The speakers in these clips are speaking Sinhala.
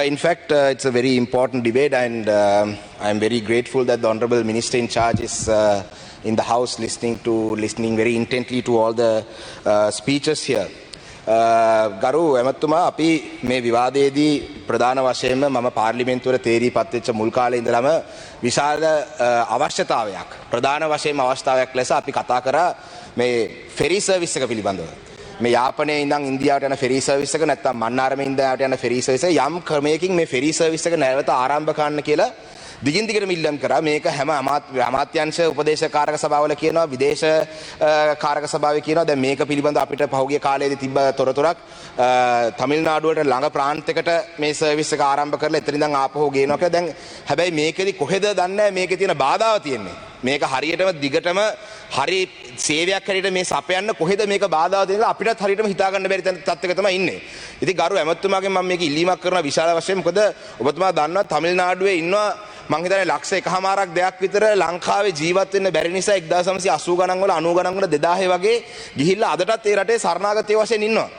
In fact, it's a very important debate, and I'm very grateful that the Honourable Minister in charge is in the House listening very intently to all the speeches here. ගරු ඇමතුමා අපි මේ විවාදයේදී ප්‍රධාන වශයෙන්ම මම පාර්ලිමේන්තුවර තේරී පත්වෙච්ච මුල් කාලේ ඉඳලම විශාල අවශ්‍යතාවයක් ප්‍රධාන වශයෙන්ම අවස්ථාවක් ලෙස අපි කතා කරා මේ ෆෙරි සර්විස් එක පිළිබඳව. මේ යාපනයේ ඉඳන් ඉන්දියාවට යන ෆෙරි සර්විස් එක නැත්නම් මන්නාරමේ ඉඳන් යන ෆෙරි සර්විස් එක යම් ක්‍රමයකින් මේ ෆෙරි සර්විස් එක නැවත ආරම්භ කරන්න කියලා දිගින් දිගට මිල්ලම් කරා. මේක හැම අමාත්‍යංශ උපදේශ කාරක සභාවල කියනවා, විදේශ කාරක සභාවේ කියනවා. දැන් මේක පිළිබඳව අපිට පහුගිය කාලේදී තිබ්බ තොරතුරක් තමිල්නාඩුවට ළඟ ප්‍රාන්තයකට මේ සර්විස් එක ආරම්භ කරලා එතන ඉඳන් ආපහු ගේනවා කියලා. දැන් හැබැයි මේකෙදි කොහෙද දන්නේ නැහැ මේකේ තියෙන බාධාව තියෙන්නේ. මේක හරියටම දිගටම හරි සේවයක් හැටියට මේ සපයන්න කොහෙද මේක බාධාව දෙන්නේ අපිටත් හරියටම හිතා ගන්න බැරි තත්ත්වයක තමයි ඉන්නේ. ඉතින් ගරු ඇමතුමාගෙන් මම මේක ඉල්ලීමක් කරනවා විශාල වශයෙන්. මොකද ඔබතුමා දන්නවා තමිල්නාඩුවේ ඉන්නවා මං හිතන්නේ ලක්ෂ 1.5ක් දෙයක් විතර ලංකාවේ ජීවත් වෙන්න බැරි නිසා 1980 ගණන් වල 90 ගණන් වල 2000 වගේ ගිහිල්ලා අදටත් ඒ රටේ සරණාගතය වශයෙන් ඉන්නවා.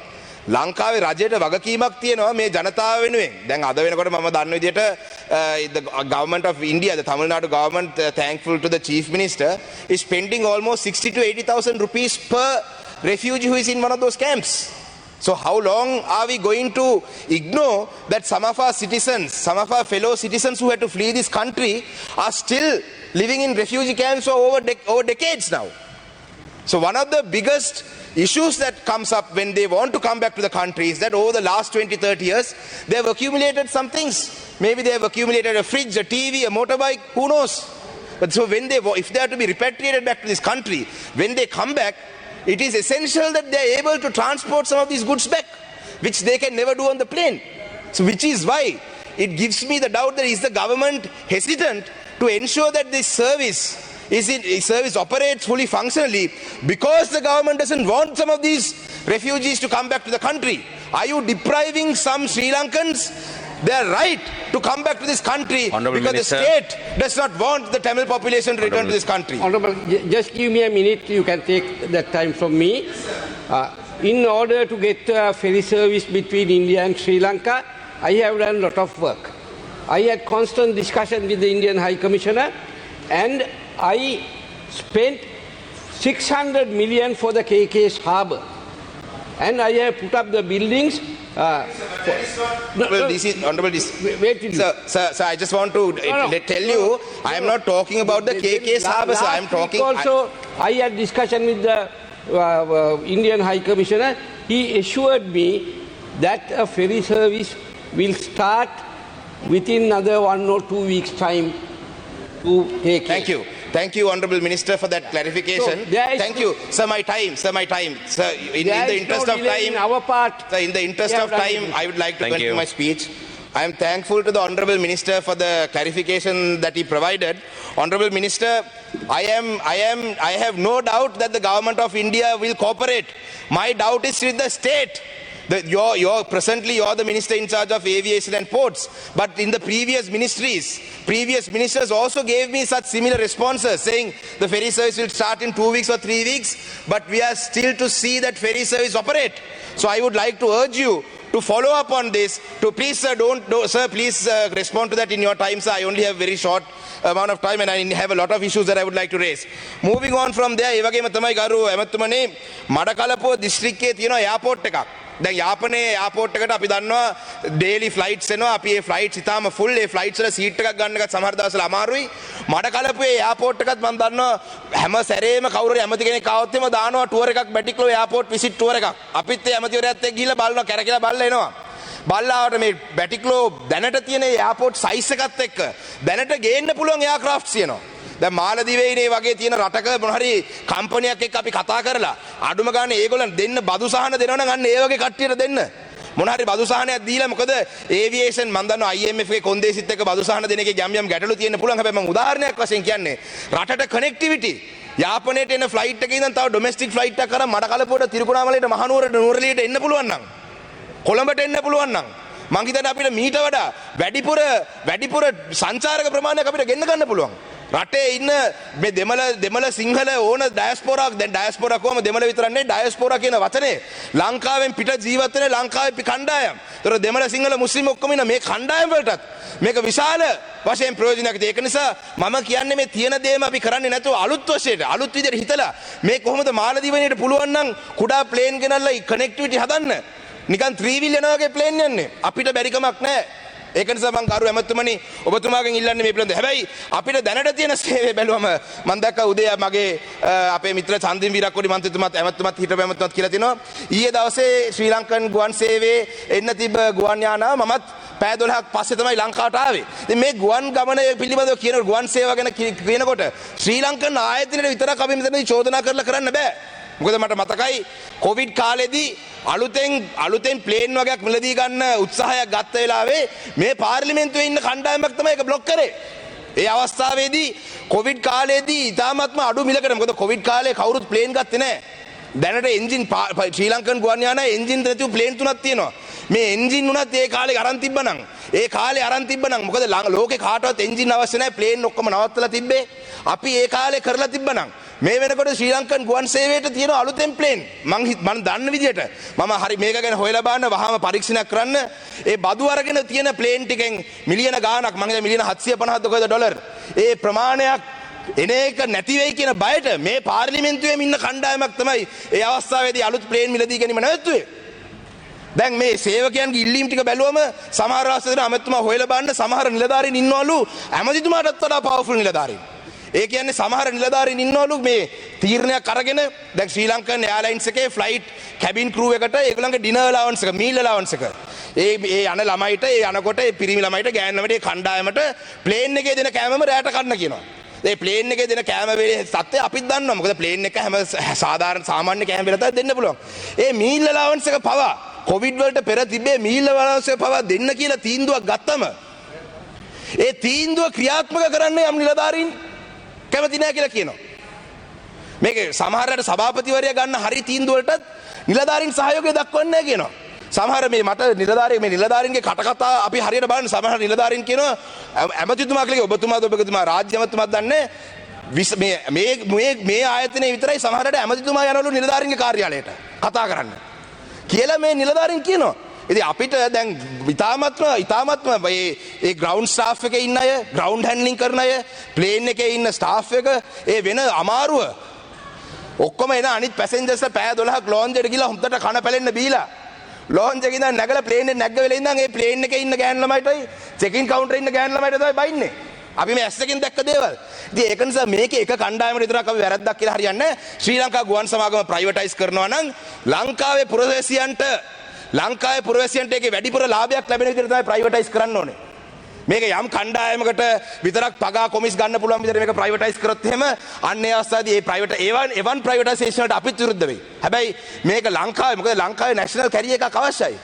ලංකාවේ රජයට වගකීමක් තියෙනවා මේ ජනතාව වෙනුවෙන්. දැන් අද වෙනකොට මම දන්න විදිහට the government of India, the Tamil Nadu government, thankful to the chief minister, is spending almost 60 to 80,000 rupees per refugee who is in one of those camps. So how long are we going to ignore that some of our citizens, some of our fellow citizens who had to flee this country are still living in refugee camps for over decades now? So one of the biggest issues that comes up when they want to come back to the country is that over the last 20-30 years, they have accumulated some things. Maybe they have accumulated a fridge, a TV, a motorbike, who knows? But so if they are to be repatriated back to this country, when they come back, it is essential that they are able to transport some of these goods back, which they can never do on the plane. So which is why it gives me the doubt that is the government hesitant to ensure that this service operates fully functionally because the government doesn't want some of these refugees to come back to the country. Are you depriving some Sri Lankans their right to come back to this country because the state does not want the Tamil population to return to this country? Honorable, just give me a minute. You can take that time from me. In order to get a ferry service between India and Sri Lanka, I have done a lot of work. I had constant discussion with the Indian High Commissioner, and I spent 600 million for the KK's harbour. And I have put up the buildings. Honorable DC. Sir, I just want to tell you, I am not talking about the KK's harbour, sir. I am talking... Also, I had discussion with the Indian High Commissioner. He assured me that a ferry service will start within another 1 or 2 weeks' time to take Thank you. Thank you, Honourable Minister, for that clarification. So, thank you. Sir, my time. Sir, in the interest of time, our part, sir, in the interest of time, I would like to continue my speech. I am thankful to the Honourable Minister for the clarification that he provided. Honourable Minister, I have no doubt that the government of India will cooperate. My doubt is with the state. Presently you're the minister in charge of aviation and ports, but in the previous ministers also gave me such similar responses saying the ferry service will start in 2 weeks or 3 weeks, but we are still to see that ferry service operate. So I would like to urge you to follow up on this. To please, sir, please respond to that in your time, sir. I only have very short amount of time and I have a lot of issues that I would like to raise. Moving on from there, ඒ වගේම තමයි ගරු ඇමතුමනේ මඩකලපුව දිස්ත්‍රික්කයේ තියෙන එයාපෝට් එකක්. දැන් යාපනයේ එයාපෝට් එකට අපි දන්නවා ඩේලි ෆ්ලයිට්ස් එනවා. අපි ඒ ෆ්ලයිට්ස් ඉතාලම ෆුල්. ඒ ෆ්ලයිට්ස් වල සීට් එකක් ගන්න එකත් සමහර දවස්වල අමාරුයි. මඩකලපුවේ එයාපෝට් එකත් මම දන්නවා හැම සැරේම කවුරු හරි ඇමති කෙනෙක් ආවොත් එම දානවා ටුවර් එකක් බැටික්ලෝ එයාපෝට් විසිට් ටුවර් එකක්. අපිත් ඒ ඇමතිවරයාත් එක්ක ගිහිල්ලා බලනවා කැරකිලා බලලා එනවා. බල්ලාවට මේ බැටික්ලෝ දැනට තියෙන එයාපෝට් සයිස් එකත් එක්ක දැනට ගේන්න පුළුවන් එයාක්‍රාෆ්ට්ස් තියෙනවා. දැන් මාලදිවයිනේ වගේ තියෙන රටක මොන හරි කම්පැනියක් එක්ක අපි කතා කරලා අඩුම ගානේ ඒගොල්ලන් දෙන්න බදු සහන දෙනවනම් අන්න ඒ වගේ කට්ටියට දෙන්න. මොන හරි බදු සහනයක් දීලා මොකද ඒවියේෂන් මම දන්නවා IMF එකේ කොන්දේසිත් එක්ක බදු සහන දෙන එකේ යම් ගැටලු තියෙන්න පුළුවන්. හැබැයි මම උදාහරණයක් වශයෙන් කියන්නේ රටට කනෙක්ටිවිටි. යාපනයට එන ෆ්ලයිට් එකේ ඉඳන් තව ඩොමෙස්ටික් ෆ්ලයිට් එකක් කරා මඩකලපුවට තිරුකුණාමලයට මහනුවරට නුවරඑළියට එන්න පුළුවන් නම් කොළඹට එන්න පුළුවන් නම් මං හිතන්නේ අපිට මීට වඩා වැඩිපුර සංචාරක ප්‍රමාණයක් අපිට ගෙන්න ගන්න පුළුවන්. රටේ ඉන්න මේ දෙමළ සිංහල ඕන ඩයස්පෝරාක් දැන් ඩයස්පෝරා කොහම දෙමළ විතරක් නෙවෙයි ඩයස්පෝරා කියන වචනේ ලංකාවෙන් පිට ජීවත් වෙන ලංකාවේ කණ්ඩායම්. ඒතර දෙමළ සිංහල මුස්ලිම් ඔක්කොම ඉන්න මේ කණ්ඩායම් වලටත් මේක විශාල වශයෙන් ප්‍රයෝජනයක් තියෙන. ඒක නිසා මම කියන්නේ මේ තියෙන දේම අපි කරන්නේ නැතුව අලුත් වශයෙන් අලුත් විදිහට හිතලා මේ කොහොමද මාලදීවයිනට පුළුවන් නම් කුඩා ප්ලේන් ගෙනල්ලා කනෙක්ටිවිටි හදන්න. නිකන් ත්‍රිවිල් යනවා වගේ ප්ලේන් යන්නේ. අපිට බැරි කමක් නැහැ. ඒක නිසා මම ගරු ඇමතුමනි ඔබතුමාගෙන් ඉල්ලන්නේ මේ පිළිබඳව. හැබැයි අපිට දැනට තියෙන සේවය බැලුවම මම දැක්කා උදේ මගේ අපේ මිත්‍ර චන්දින් වීරක්කොඩි මන්ත්‍රීතුමත් ඇමතුමත් හිටපු ඇමතුමත් කියලා තිනවා ඊයේ දවසේ ශ්‍රී ලංකන් ගුවන් සේවයේ එන්න තිබ්බ ගුවන් යානාව මමත් පැය 12ක් පස්සේ තමයි ලංකාවට ආවේ. ඉතින් මේ ගුවන් ගමන පිළිබඳව කියන ගුවන් සේවාව ගැන කියනකොට ශ්‍රී ලංකන් ආයතනයේ විතරක් අපි මෙතනදී චෝදනා කරලා කරන්න බෑ. මොකද මට මතකයි කොවිඩ් කාලෙදී අලුතෙන් ප්ලේන් වගේක් මිලදී ගන්න උත්සාහයක් ගත්ත වෙලාවේ මේ පාර්ලිමේන්තුවේ ඉන්න කණ්ඩායමක් තමයි ඒක බ්ලොක් කරේ. ඒ අවස්ථාවේදී කොවිඩ් කාලේදී ඉතාමත්ම අඩු මිලකට මොකද කොවිඩ් කාලේ කවුරුත් ප්ලේන් ගත්තේ නැහැ. දැනට එන්ජින් ශ්‍රී ලංකන් ගුවන් යානාවේ එන්ජින් නැතිව ප්ලේන් තුනක් තියෙනවා. මේ එන්ජින් උනත් ඒ කාලේ අරන් තිබ්බනම් මොකද ලෝකේ කාටවත් එන්ජින් අවශ්‍ය නැහැ ප්ලේන් ඔක්කොම නවත්තලා තිබ්බේ. අපි ඒ කාලේ කරලා තිබ්බනම් මේ වෙනකොට ශ්‍රී ලංකන් ගුවන් සේවයට තියෙන අලුතෙන් ප්ලේන් මම දන්න විදිහට මම හරි මේක ගැන හොයලා බලන්න වහාම පරීක්ෂණයක් කරන්න ඒ බදු අරගෙන තියෙන ප්ලේන් ටිකෙන් මිලියන ගාණක් මම හිතන්නේ මිලියන 750ක් කොහෙද ඩොලර් ඒ ප්‍රමාණයක් එන එක නැති වෙයි කියන බයට මේ පාර්ලිමේන්තුවේ ඉන්න කණ්ඩායමක් තමයි ඒ අවස්ථාවේදී අලුත් ප්ලේන් මිලදී ගැනීම නැවතුවේ. දැන් මේ සේවකයන්ගේ ඉල්ලීම් ටික බැලුවම සමහර අවස්ථාවල අමතුමා හොයලා බලන්න සමහර නිලධාරීන් ඉන්නවලු ඇමතිතුමාටත් වඩා පවර්ෆුල් නිලධාරීන්. ඒ කියන්නේ සමහර නිලධාරීන් ඉන්නවලු මේ තීරණයක් අරගෙන දැන් ශ්‍රී ලංකන් එයාර්ලයින්ස් එකේ ෆ්ලයිට් කැබින් ක්‍රූ එකට ඒගොල්ලන්ගේ ඩිනර් අලවන්ස් එක මීල් අලවන්ස් එක ඒ යන ළමයිට ඒ යනකොට ඒ පිරිමි ළමයිට ගෑනු ළමයිට ඒ කණ්ඩායමට ප්ලේන් එකේ දෙන කෑමම රැට කන්න කියනවා. ඒ ප්ලේන් එකේ දෙන කෑම වේලේ සත්‍ය අපිත් දන්නවා. මොකද ප්ලේන් එක හැම සාමාන්‍ය කෑම වේලට දෙන්න පුළුවන්. ඒ මීල් අලවන්ස් එක පවා කොවිඩ් වලට පෙර තිබේ මීල් අලවන්ස් එක පවා දෙන්න කියලා තීන්දුවක් ගත්තම ඒ තීන්දුව ක්‍රියාත්මක කරන්න යම් නිලධාරීන් කැමති නැහැ කියලා කියනවා. මේක සමහරකට සභාපතිවරයා ගන්න හරි තීන්දුව වලටත් නිලධාරීන් සහයෝගය දක්වන්නේ නැහැ කියනවා. සමහර මේ මට නිලධාරීන්ගේ කටකතා අපි හරියට බලන්න සමහර නිලධාරීන් කියනවා ඇමතිතුමා කියලා ඔබතුමා රාජ්‍ය ඇමතිතුමාත් දන්නේ මේ ආයතනයේ විතරයි සමහරට ඇමතිතුමා යනවලු නිලධාරීන්ගේ කාර්යාලයට කතා කරන්න කියලා මේ නිලධාරීන් කියනවා. ඉතින් අපිට දැන් ඉතාමත්ම මේ ග්‍රවුන්ඩ් ස්ටාෆ් එකේ ඉන්න අය, ග්‍රවුන්ඩ් හැන්ඩ්ලින් කරන අය, ප්ලේන් එකේ ඉන්න ස්ටාෆ් එක ඒ වෙන අමාරුව ඔක්කොම එන අනිත් පැසෙන්ජර්ස්ලා පැය 12ක් ලොන්ජ් එකට ගිහලා හොඳට කන පැලෙන්න බීලා ලොන්ජ් එකේ ඉඳන් නැගලා ප්ලේන් එකේ නැග්ග වෙලේ ඉඳන් ඒ ප්ලේන් එකේ ඉන්න ගෑනු ළමයිටයි චෙකින් කවුන්ටරේ ඉන්න ගෑනු ළමයිට තමයි බයින්නේ. අපි මේ ඇස් එකෙන් දැක්ක දේවල්. ඉතින් ඒක නිසා මේකේ එක කණ්ඩායමකට විතරක් අපි වැරද්දක් කියලා හරියන්නේ නැහැ. ශ්‍රී ලංකා ගුවන් සමාගම ප්‍රයිවටයිස් කරනවා නම් ලංකාවේ පුරවැසියන්ට ඒකේ වැඩිපුර ලාභයක් ලැබෙන විදිහට තමයි ප්‍රයිවටයිස් කරන්න ඕනේ. මේක යම් කණ්ඩායමකට විතරක් පගා කොමිස් ගන්න පුළුවන් විදිහට මේක ප්‍රයිවටයිස් කරොත් එහෙම අන්න ඒ අවස්ථාවේදී ඒ ප්‍රයිවට් එවන් ප්‍රයිවටයිසේෂන් වලට අපිත් විරුද්ධ වෙයි. හැබැයි මේක ලංකාවේ මොකද ලංකාවේ නැෂනල් කැරියර් එකක් අවශ්‍යයි.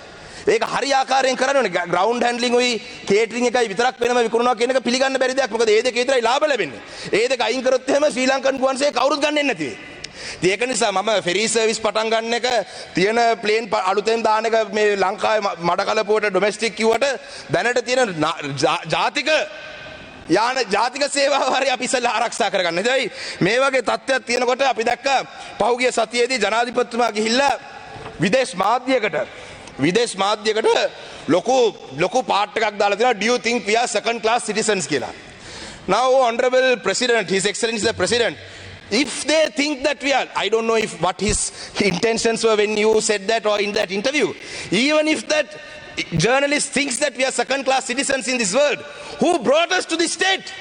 ඒක හරි ආකාරයෙන් කරන්න ඕනේ. ග්‍රවුන්ඩ් හැන්ඩ්ලින් උයි කේටරින් එකයි විතරක් වෙනම විකුණනවා කියන එක පිළිගන්න බැරි දෙයක්. මොකද ඒ දෙක විතරයි ලාභ ලැබෙන්නේ. ඒ දෙක අයින් කරොත් එහෙම ශ්‍රී ලංකන් ගුවන්සේ කවුරුත් ගන්නෙ නැති වෙයි. ඒක නිසා මම ෆෙරි සර්විස් පටන් ගන්න එක තියෙන ප්ලේන් අලුතෙන් දාන එක මේ ලංකාවේ මඩකලපුවට ඩොමෙස්ටික් කිව්වට දැනට තියෙන ජාතික සේවාව හරි අපි ඉස්සෙල්ලා ආරක්ෂා කරගන්න. ඒයි මේ වගේ තත්ත්වයක් තියෙනකොට අපි දැක්ක පහුගිය සතියේදී ජනාධිපතිතුමා ගිහිල්ලා විදේශ මාධ්‍යයකට ලොකු පාට් එකක් දාලා තියෙනවා do you think we are second class citizens කියලා. Now honorable president, his excellency the president, if they think that we are, I don't know what his intentions were when you said that or in that interview, even if that journalist thinks that we are second class citizens in this world, who brought us to this state?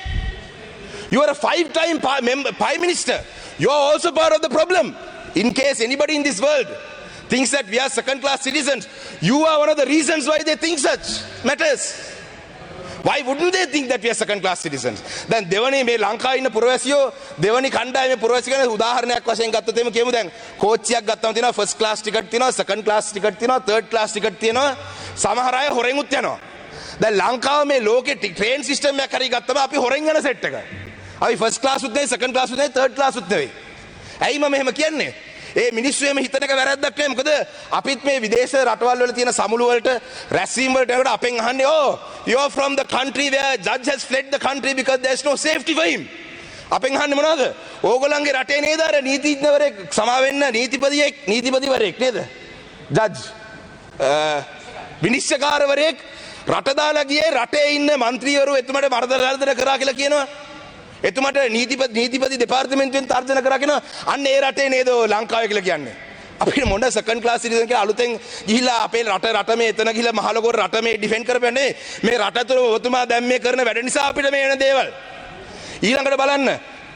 You are a 5-time prime minister. You are also part of the problem. In case anybody in this world thinks that we are second class citizens, you are one of the reasons why they think such matters. Why wouldn't they think that we are second class citizens? Then දෙවනි මේ ලංකාවේ ඉන්න පුරවැසියෝ දෙවනි කණ්ඩායමේ පුරවැසිය ගැන උදාහරණයක් වශයෙන් ගත්තොත් එimhe කියමු දැන් කෝච්චියක් ගත්තම තියෙනවා ෆස්ට් ක්ලාස් ටිකට් තියෙනවා සෙකන්ඩ් ක්ලාස් ටිකට් තියෙනවා තර්ඩ් ක්ලාස් ටිකට් තියෙනවා සමහර අය හොරෙන් උත් යනවා. දැන් ලංකාවේ මේ ලෝකේ ට්‍රේන් සිස්ටම් එකක් හරි ගත්තම අපි හොරෙන් යන සෙට් එක. අපි ෆස්ට් ක්ලාස් උත් නෙවෙයි සෙකන්ඩ් ක්ලාස් උත් නෙවෙයි තර්ඩ් ක්ලාස් උත් නෙවෙයි. ඇයි මම එහෙම කියන්නේ? ඒ මිනිස්සු එහෙම හිතන එක වැරද්දක් නෙවෙයි. මොකද අපිත් මේ විදේශ රටවල් වල තියෙන සමුළු වලට රැස්වීම වලට යනකොට අපෙන් අහන්නේ you are from the country where judge has fled the country because there is no safety for him. අපෙන් අහන්නේ මොනවද? ඕගොල්ලන්ගේ රටේ නේද අර නීතිඥවරයෙක් සමාවෙන්න නීතිපතිවරයෙක් නේද? ජජ් විනිශ්චයකාරවරයෙක් රට දාලා ගියේ රටේ ඉන්න മന്ത്രിවරු එතුමට මර්ධන කරා කියලා කියනවා. එතුමට නීතිපති දෙපාර්තමේන්තුවෙන් තර්ජන කරා කියනවා. අන්න ඒ රටේ නේද ලංකාවේ කියලා කියන්නේ. අපිට මොන සෙකන්ඩ් ක්ලාස් සිටිසන් කියලා අලුතෙන් ගිහිල්ලා අපේ රට මේ එතන ගිහිල්ලා මහලොකෝර රට මේ ඩිෆෙන්ඩ් කරපන්නේ මේ රට තුළ ඔබතුමා දැන් මේ කරන වැඩ නිසා අපිට මේ එන දේවල්. ඊළඟට බලන්න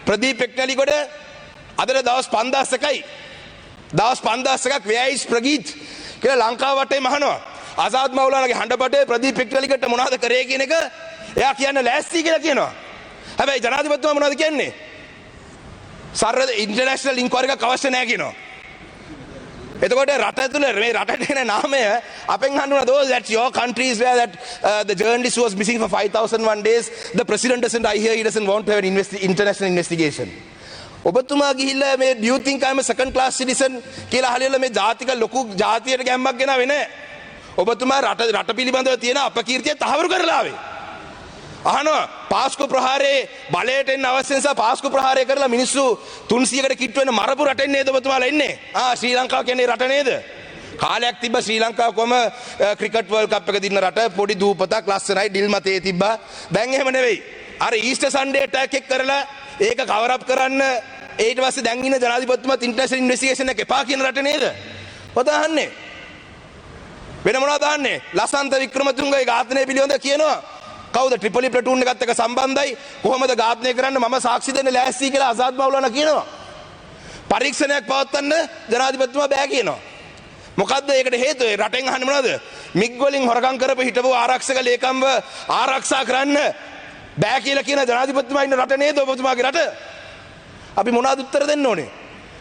ප්‍රදීප් එක්නලිගොඩ අදට දවස් 5000යි. දවස් 5000ක් where is ප්‍රගීත් කියලා ලංකාව වටේ මහනවා. ආසාද් මවුලානාගේ හඬපටේ ප්‍රදීප් එක්නලිගොඩට මොනවද කරේ කියන එක එයා කියන්න ලෑස්ති කියලා කියනවා. හැබැයි ජනාධිපතිතුමා මොනවද කියන්නේ? සරල ඉන්ටර්නැෂනල් ඉන්ක්වයරි එකක් අවශ්‍ය නැහැ කියනවා. එතකොට රට තුළ මේ රටට එන නාමය අපෙන් අහනවා those that your countries where that the journalist was missing for 5001 days the president doesn't I hear he doesn't want to have an international investigation. ඔබතුමා ගිහිල්ලා මේ do you think I'm a second class citizen කියලා අහලා මේ ජාතික ලොකු ජාතියට ගැම්මක් ගෙනාවේ නැහැ. ඔබතුමා රට පිළිබඳව තියෙන අපකීර්තිය තහවුරු කරලා ආවේ. අහනවා පාස්කු ප්‍රහාරයේ බලයට එන්න අවශ්‍ය නිසා පාස්කු ප්‍රහාරය කරලා මිනිස්සු 300කට කිට්ටු වෙන මරපු රටෙන් නේද ඔබතුමාලා එන්නේ? ශ්‍රී ලංකාව කියන්නේ රට නේද? කාලයක් තිබ්බ ශ්‍රී ලංකාව කොහම ක්‍රිකට් වර්ල්ඩ් කප් එක දින්න රට පොඩි දූපතක් ලස්සනයි ඩිල් මතේ තිබ්බා. දැන් එහෙම නෙවෙයි. අර ඊස්ටර් සන්ඩේ ඇටැක් එක කරලා ඒක කවර් අප් කරන්න ඊට පස්සේ දැන් ඉන්න ජනාධිපතිතුමාත් ඉන්ටර්නැෂනල් ඉන්වෙස්ටිගේෂන් එක එපා කියන රට නේද? ඔත අහන්නේ. වෙන මොනවද අහන්නේ? ලසන්ත වික්‍රමතුංගගේ ඝාතනය පිළිබඳව කියනවා. කවුද ට්‍රිපලි ප්ලටූන් එකත් එක්ක සම්බන්ධයි කොහොමද ඝාතනය කරන්න මම සාක්ෂි දෙන්න ලෑස්ති කියලා ආසාද් මවුලානා කියනවා. පරීක්ෂණයක් පවත්වන්න ජනාධිපතිතුමා බෑ කියනවා. මොකද්ද ඒකට හේතුව? රටෙන් අහන්නේ මොනවද? මිග් වලින් හොරකම් කරපු හිටපු ආරක්ෂක ලේකම්ව ආරක්ෂා කරන්න බෑ කියලා කියන ජනාධිපතිතුමා ඉන්න රට නේද ඔබතුමාගේ රට? අපි මොනවද උත්තර දෙන්න ඕනේ?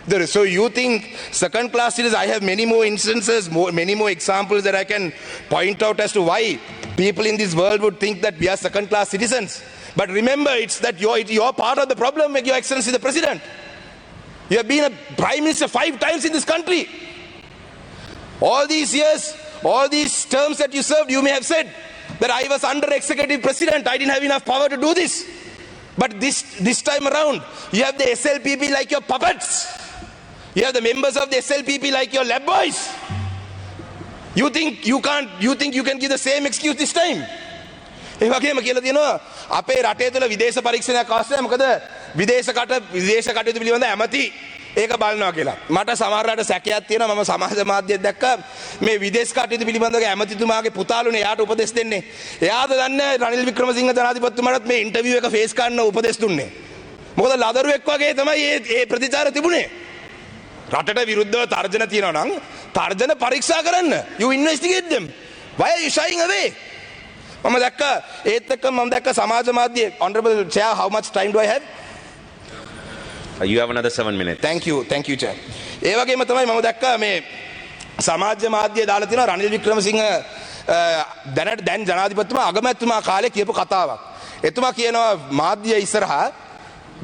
So you think second class citizens? I have many more instances, many more examples that I can point out as to why people in this world would think that we are second class citizens. But remember, it's that you're part of the problem, Your Excellency the President. You have been a Prime Minister 5 times in this country. All these years, all these terms that you served, you may have said that I was under executive president, I didn't have enough power to do this. But this time around, you have the SLPP like your puppets. You have the members of the SLPP like your lab boys. You think you can give the same excuse this time? ඒ වගේම කියලා තියෙනවා අපේ රටේ තුල විදේශ පරීක්ෂණයක් අවශ්‍ය නැහැ. මොකද විදේශ කටයුතු පිළිබඳ ඇමති ඒක බලනවා කියලා. මට සමහරවිට සැකයක් තියෙනවා. මම සමාජ මාධ්‍යයක් දැක්කා මේ විදේශ කටයුතු පිළිබඳව ඇමතිතුමාගේ පුතාලුනේ එයාට උපදෙස් දෙන්නේ. එයාද දන්නේ රනිල් වික්‍රමසිංහ ජනාධිපතිතුමාට මේ ඉන්ටර්විව් එක ෆේස් කරන්න උපදෙස් දුන්නේ. මොකද ලදරුවෙක් වගේ තමයි මේ ප්‍රතිචාර තිබුණේ. රටට විරුද්ධව තර්ජන තියෙනවා නම් තර්ජන පරීක්ෂා කරන්න. You investigate them. Why are you shying away? මම දැක්කා ඒත් එක්ක මම දැක්කා සමාජ මාධ්‍ය honorable chair how much time do I have? You have another 7 minutes. Thank you chair. ඒ වගේම තමයි මම දැක්කා මේ සමාජ මාධ්‍ය දාලා තියෙනවා රනිල් වික්‍රමසිංහ දැන් ජනාධිපතිතුමා අගමැතිතුමා කාලේ කියපු කතාවක්. එතුමා කියනවා මාධ්‍ය ඉස්සරහා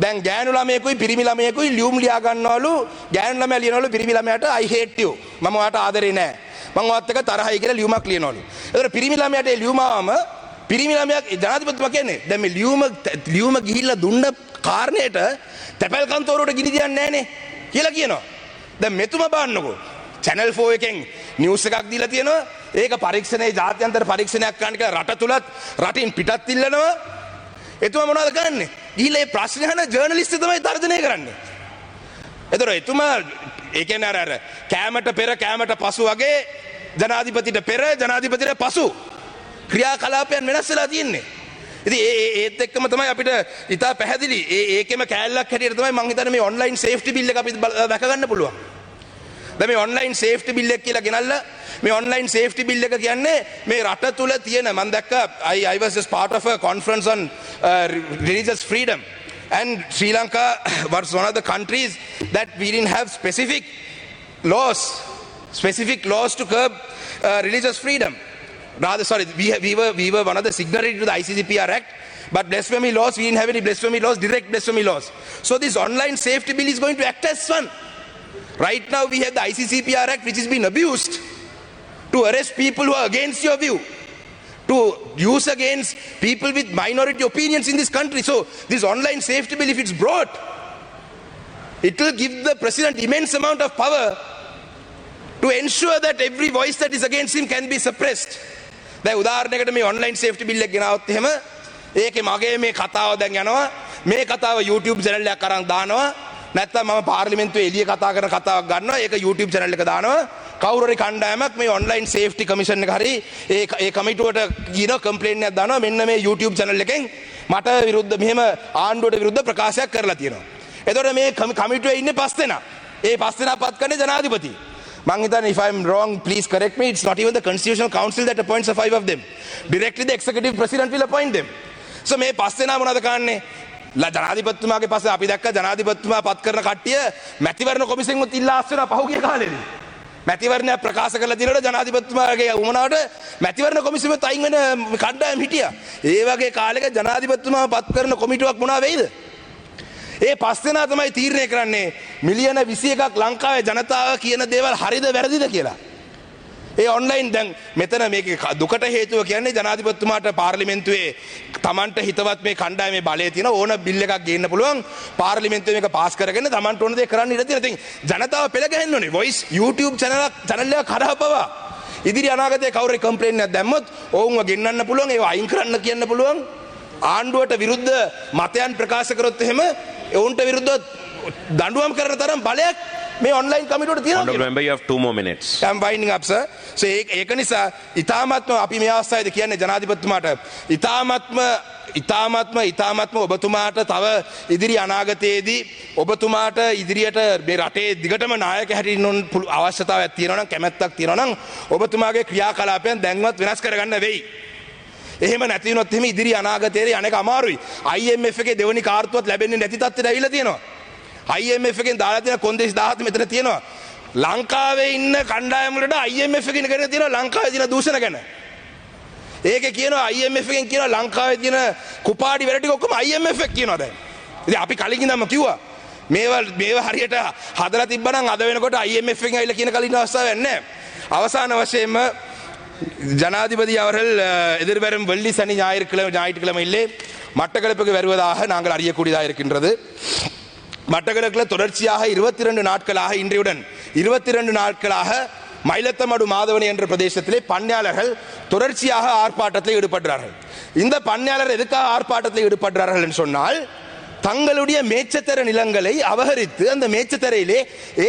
දැන් ගෑනු ළමයෙකුයි පිරිමි ළමයෙකුයි ලියුම් ලියා ගන්නවලු ගෑනු ළමයා ලියනවලු පිරිමි ළමයාට I hate you මම ඔයාට ආදරේ නැහැ මම ඔයත් එක්ක තරහයි කියලා ලියුමක් ලියනවලු. ඒතර පිරිමි ළමයාට ඒ ලියුම ආවම පිරිමි ළමයා ජනාධිපතිතුමා කියන්නේ දැන් මේ ලියුම ගිහිල්ලා දුන්න කාරණේට තැපැල් කන්තෝරුවට ගිනි දියන්නේ නැහනේ කියලා කියනවා. දැන් මෙතුම බලන්නකෝ channel 4 එකෙන් නිවුස් එකක් දීලා තියෙනවා. ඒක පරීක්ෂණයේ ජාත්‍යන්තර පරීක්ෂණයක් කරන්න කියලා රට තුලත් රටින් පිටත් ඉල්ලනවා. එතුමා මොනවද කරන්නේ? ගිහිල්ලා මේ ප්‍රශ්න අහන ජර්නලිස්ට් තමයි තර්ජනය කරන්නේ. ඒතර එතුමා ඒ කියන්නේ අර කැමට පෙර කැමට පසු වගේ ජනාධිපතිට පෙර ජනාධිපතිට පසු ක්‍රියාකලාපයන් වෙනස් වෙලා තියෙන්නේ. ඉතින් ඒත් එක්කම තමයි අපිට ඉතා පැහැදිලි ඒකෙම කෑල්ලක් හැටියට තමයි මම හිතන්නේ මේ ඔන්ලයින් සේෆ්ටි බිල් එක අපි දැක ගන්න පුළුවන්. දැන් මේ ඔන්ලයින් සේෆ්ටි බිල් එක කියලා ගෙනල්ලා මේ ඔන්ලයින් සේෆ්ටි බිල් එක කියන්නේ මේ රට තුල තියෙන මම දැක්කා I was just part of a conference on religious freedom and Sri Lanka was one of the countries that we didn't have specific laws to curb religious freedom. Rather, sorry, we were one of the signatories to the ICCPR Act, but blasphemy laws, we didn't have any blasphemy laws, direct blasphemy laws. So this online safety bill is going to act as one. Right now we have the ICCPR Act which is being abused to arrest people who are against your view. to use against people with minority opinions in this country. So this online safety bill, if it's brought, it will give the president immense amount of power to ensure that every voice that is against him can be suppressed. දැන් උදාහරණයකට මේ online safety bill එක ගෙනාවොත් එහෙම ඒකේ මගේ මේ කතාව දැන් යනවා මේ කතාව YouTube channel එකක් අරන් දානවා නැත්නම් මම පාර්ලිමේන්තුවේ එළිය කතා කරන කතාවක් ගන්නවා ඒක YouTube channel එක දානවා කවුරු හරි කණ්ඩායමක් මේ online safety commission එක හරි ඒ කමිටුවට කියන කම්ප්ලේන්ට් එකක් දානවා මෙන්න මේ YouTube channel එකෙන් මට විරුද්ධ මෙහෙම ආණ්ඩුවට විරුද්ධ ප්‍රකාශයක් කරලා තියෙනවා. එතකොට මේ කමිටුවේ ඉන්නේ 5 දෙනා. ඒ 5 දෙනා පත් කරන්නේ ජනාධිපති. මං හිතන්නේ if I'm wrong please correct me, it's not even the constitutional council that appoints the 5 of them. Directly the executive president will appoint them. So මේ 5 දෙනා මොනවද කරන්නේ? ජනාධිපතිතුමාගේ පස්සේ අපි දැක්ක ජනාධිපතිතුමා පත් කරන කට්ටිය මැතිවරණ කොමිසමෙන් ඉල්ලා ආස්වෙන පහුගිය කාලෙදී. මැතිවරණය ප්‍රකාශ කරලා දිනවල ජනාධිපතිතුමාගේ උමනාවට මැතිවරණ කොමිසමෙන් අයින් වෙන කණ්ඩායම් හිටියා. ඒ වගේ කාලයක ජනාධිපතිතුමා පත් කරන කොමිටුවක් මොනවා වෙයිද? ඒ 5 දෙනා තමයි තීරණය කරන්නේ මිලියන 21ක් ලංකාවේ ජනතාව කියන දේවල් හරිද වැරදිද කියලා. ඒ ඔන්ලයින් දැන් මෙතන මේකේ දුකට හේතුව කියන්නේ ජනාධිපතිතුමාට පාර්ලිමේන්තුවේ තමන්ට හිතවත් මේ කණ්ඩායමේ බලය තියෙන ඕන බිල් එකක් ගේන්න පුළුවන් පාර්ලිමේන්තුවේ මේක පාස් කරගෙන තමන්ට ඕන දේ කරන්න ඉඩ තියෙන. ඉතින් ජනතාව පෙළ ගැහෙන්න ඕනේ. වොයිස් YouTube channel එක කරා පවා ඉදිරි අනාගතයේ කවුරු හරි කම්ප්ලේන්ට් එකක් දැම්මොත් ඔවුන්ව ගෙන්නන්න පුළුවන් ඒව අයින් කරන්න කියන්න පුළුවන්. ආණ්ඩුවට විරුද්ධ මතයන් ප්‍රකාශ කරොත් එහෙම ඔවුන්ට විරුද්ධව දඬුවම් කරන තරම් බලයක් මේ ඔන්ලයින් කමිටුවට තියෙනවා. Honorable member, you have 2 more minutes. I'm winding up, sir. So ඒක නිසා ඉතාමත්ම අපි මේ අවස්ථාවේදී කියන්නේ ජනාධිපතිතුමාට ඉතාමත්ම ඔබතුමාට තව ඉදිරි අනාගතයේදී ඔබතුමාට ඉදිරියට මේ රටේ දිගටම නායක හැටියට ඉන්න අවශ්‍යතාවයක් තියෙනවා නම් කැමැත්තක් තියෙනවා නම් ඔබතුමාගේ ක්‍රියාකලාපයන් දැන්වත් වෙනස් කරගන්න වෙයි. එහෙම නැති වුණොත් එහෙම ඉදිරි අනාගතයේදී අනේක අමාරුයි. IMF එකේ දෙවනි කාර්තුවත් ලැබෙන්නේ නැති තත්ත්වයට ඇවිල්ලා තියෙනවා. IMF එකෙන් දාලා තියෙන කොන්දේසි 17 මෙතන තියෙනවා. ලංකාවේ ඉන්න කණ්ඩායම් වලට IMF එකෙන් කරගෙන තියෙනවා ලංකාවේ තියෙන දූෂණ ගැන. ඒකේ කියනවා IMF එකෙන් කියනවා ලංකාවේ තියෙන කුපාඩි වැඩ ටික ඔක්කොම IMF එක කියනවා දැන්. ඉතින් අපි කලින් ඉඳන්ම කිව්වා මේවා හරියට හදලා තිබ්බනම් අද වෙනකොට IMF එකෙන් ඇවිල්ලා කියන කලින් අවස්ථාවක් නැහැ. අවසාන වශයෙන්ම ஜனாதிபதி அவர்கள் எதிர்வரும் வெள்ளி சனி ஞாயிற்றுக்கிழமையிலே மட்டக்களப்புக்கு வருவதாக நாங்கள் அறியக்கூடியதாக இருக்கின்றது. மட்டக்களப்பில் தொடர்ச்சியாக 22 நாட்களாக இன்றையுடன் 22 நாட்களாக மயிலத்தமடு மாதவனி என்ற பிரதேசத்திலே பண்ணையாளர்கள் தொடர்ச்சியாக ஆர்ப்பாட்டத்தில் ஈடுபடுறார்கள். இந்த பண்ணையாளர் எதுக்காக ஆர்ப்பாட்டத்தில் ஈடுபடுறார்கள் என்று சொன்னால் தங்களுடைய மேச்சத்தர நிலங்களை அபகரித்து அந்த மேச்சத்தரையிலே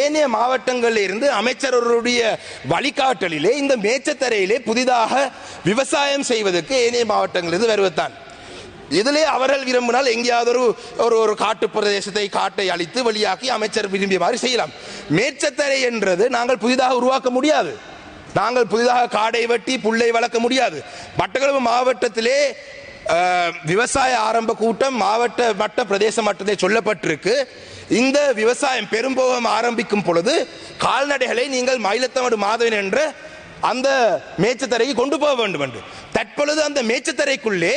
ஏனைய மாவட்டங்களில் இருந்து அமைச்சருடைய வழிகாட்டலிலே இந்த மேச்சத்தரையிலே புதிதாக விவசாயம் செய்வதற்கு ஏனைய மாவட்டங்களிலிருந்து வருவதுதான். இதிலே அவர்கள் விரும்பினால் எங்கேயாவது ஒரு காட்டு பிரதேசத்தை காட்டை அழித்து வெளியாக்கி அமைச்சர் விரும்பிய மாதிரி செய்யலாம். மேச்சத்தரை என்றது நாங்கள் புதிதாக உருவாக்க முடியாது. நாங்கள் புதிதாக காடை வெட்டி புல்லை வளர்க்க முடியாது. மட்டக்களப்பு மாவட்டத்திலே விவசாய ஆரம்ப கூட்டம் மாவட்ட மட்ட பிரதேச மட்டத்தில் சொல்லப்பட்டிருக்கு. இந்த விவசாயம் பெரும்போகம் ஆரம்பிக்கும் பொழுது கால்நடைகளை நீங்கள் மயிலத்தமடு மாதவன் என்ற அந்த மேச்சத்தரைக்கு கொண்டு போக வேண்டும் என்று. தற்பொழுது அந்த மேச்சத்தரைக்குள்ளே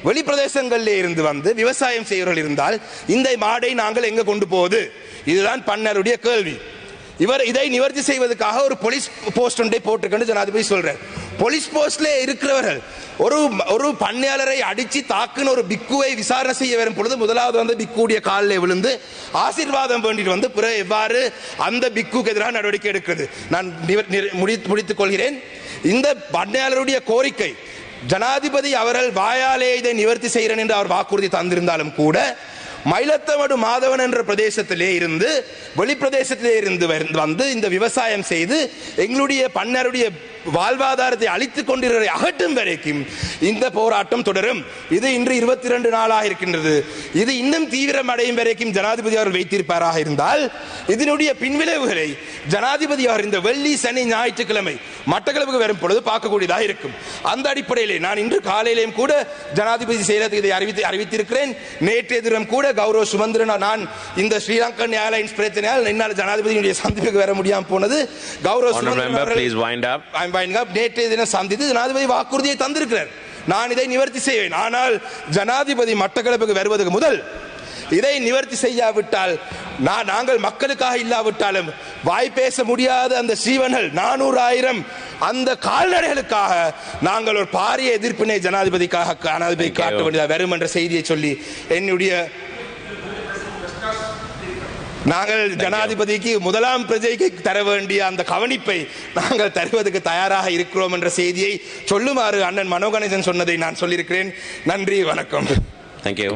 வெளி பிரதேசங்களிலே இருந்து வந்து விவசாயம் செய்வர்கள் இருந்தால் இந்த மாடை நாங்கள் எங்க கொண்டு போவது? இதுதான் பண்ணருடைய கேள்வி. இவர் இதை நிவர்த்தி செய்வதற்காக ஒரு போலீஸ் போஸ்ட் ஒன்றை போட்டிருக்கேன்னு ஜனாதிபதி சொல்றார். போலீஸ் போஸ்ட்ல இருக்கிறவர்கள் ஒரு பண்ணையாளரை அடிச்சு தாக்குன்னு ஒரு பிக்குவை விசாரணை செய்ய வரும் பொழுது முதலாவது வந்து பிக்குடைய காலில் விழுந்து ஆசீர்வாதம் வேண்டிட்டு வந்து பிறகு எவ்வாறு அந்த பிக்குக்கு எதிராக நடவடிக்கை எடுக்கிறது? நான் முடித்துக் கொள்கிறேன். இந்த பண்ணையாளருடைய கோரிக்கை ஜனாதிபதி அவர்கள் வாயாலே இதை நிவர்த்தி செய்கிறேன் என்று அவர் வாக்குறுதி தந்திருந்தாலும் கூட மயிலத்தமடு மாதவன் என்ற பிரதேசத்திலே இருந்து வெளி பிரதேசத்திலே இருந்து வந்து இந்த விவசாயம் செய்து எங்களுடைய பண்ணருடைய வாழ்வாதாரத்தை அழித்துக் கொண்டிருக்கிற அகற்றும் வரைக்கும் இந்த போராட்டம் தொடரும். இது இன்று 22 நாளாக இருக்கின்றது. இது இன்னும் தீவிரம் அடையும் வரைக்கும் ஜனாதிபதி அவர்கள் வைத்திருப்பாராக இருந்தால் இதனுடைய பின்விளைவுகளை ஜனாதிபதி அவர் இந்த வெள்ளி சனி ஞாயிற்றுக்கிழமை மட்டக்களப்புக்கு வரும் பொழுது பார்க்கக்கூடியதாக இருக்கும். அந்த அடிப்படையிலே நான் இன்று காலையிலேயும் கூட ஜனாதிபதி செயலகத்துக்கு இதை அறிவித்திருக்கிறேன். நேற்றைய தினம் கூட கௌரவ சுமந்திரன் நான் இந்த ஸ்ரீலங்கன் ஏர்லைன்ஸ் பிரச்சனையால் என்னால் ஜனாதிபதியுடைய சந்திப்புக்கு வர முடியாமல் போனது. கௌரவ சுமந்திரன் நேற்றைய தினம் சந்தித்து ஜனாதிபதி வாக்குறுதியை தந்திருக்கிறார். நான் இதை நிவர்த்தி செய்வேன். ஆனால் ஜனாதிபதி மட்டக்களப்புக்கு வருவதற்கு முதல் இதை நிவர்த்தி செய்யாவிட்டால் நாங்கள் மக்களுக்காக இல்லாவிட்டாலும் வாய் பேச முடியாத அந்த சீவன்கள் 400,000 அந்த கால்நடைகளுக்காக நாங்கள் ஒரு பாரிய எதிர்ப்பினை ஜனாதிபதிக்காக காட்ட வேண்டியதாக வரும் என்ற செய்தியை சொல்லி என்னுடைய நாங்கள் ஜனாதிபதிக்கு முதலாம் பிரஜைக்கு தர வேண்டிய அந்த கவனிப்பை நாங்கள் தருவதற்கு தயாராக இருக்கிறோம் என்ற செய்தியை சொல்லுமாறு அண்ணன் மனோ கணேசன் சொன்னதை நான் சொல்லியிருக்கிறேன். நன்றி, வணக்கம். Thank you.